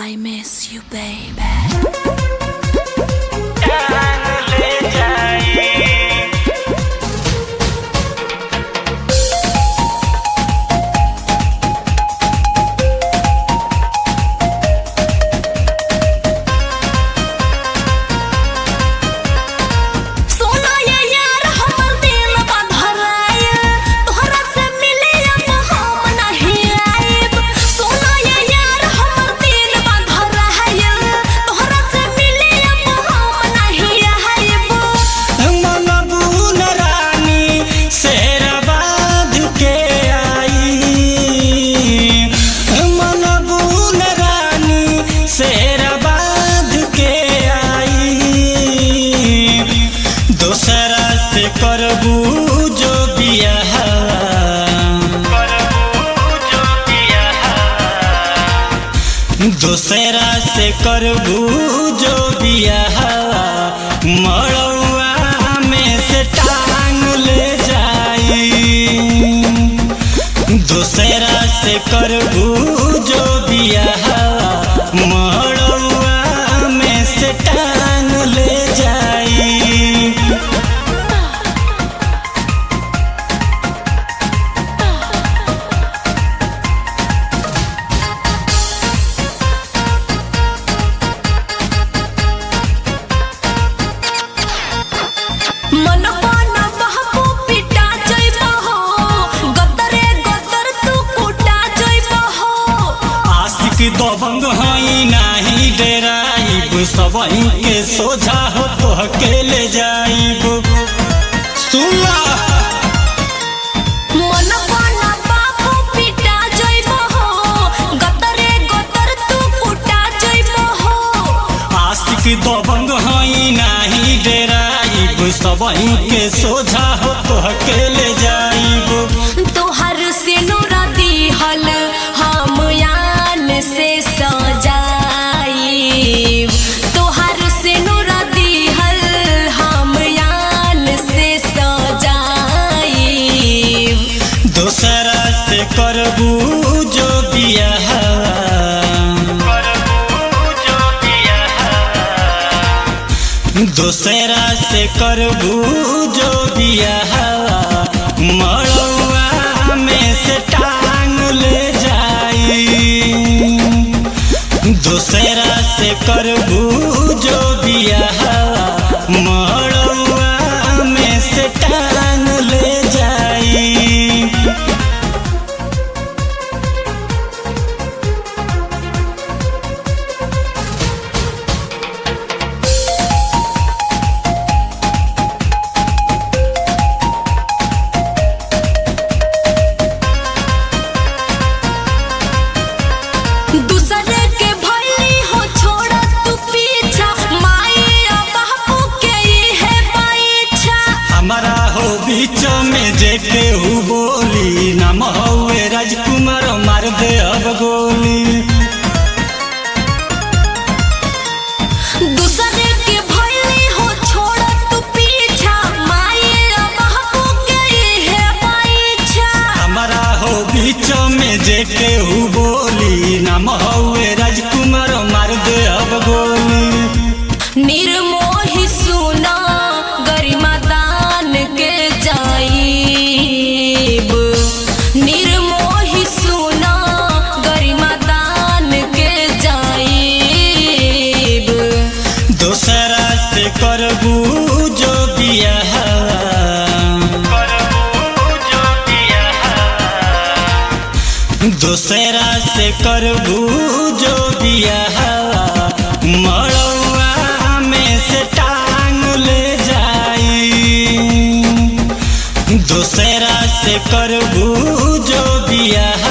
I miss you, baby. करबू जो बियाह दूसरा से करबू जो बियाह मड़ौआ में से टांग ले जाई। दूसरा से करबू जो बियाह मड़ौआ में से टांग ले जाई। दबंग हई नाही डेराइब सबही के सोझा हो तो अकेले जाइब। सुला मन बना बाबू पिटा जइबो हो गतरे गतर तू कुटा जइबो हो। आशिक दबंग हई नाही डेराइब सबही के सोझा हो तो अकेले जाइब। तोहर से नूरा दिहल हम से सजाई तोहर से नूरा दिहल हम यान से सजाई। दूसरा से करबू जो बियाह दूसरा से करबू जो बियाह मड़ौआ में से टांग ले जाई। दूसरा से करबू जो बियाह मड़ौआ में से टांग ले जाई। बीच में जे केहू बोली नाम हवे राजकुमार मार दे अब गोली। दूसरे के भइली हो छोड़ तू पीछा माई बाबू के है पीछा। हमारा हो बीच में जे केहू बोली नाम हवे राजकुमार मार दे अब गोली। निर्मोही सुना गरिमा दान के जाइब निर्मोही सुना गरिमा दान के जाइब। दूसरा से करबू जो बियाह दूसरा से करबू जो बियाह मड़ौआ में से टांग ले जाई। दूसरा से करबू जो बियाह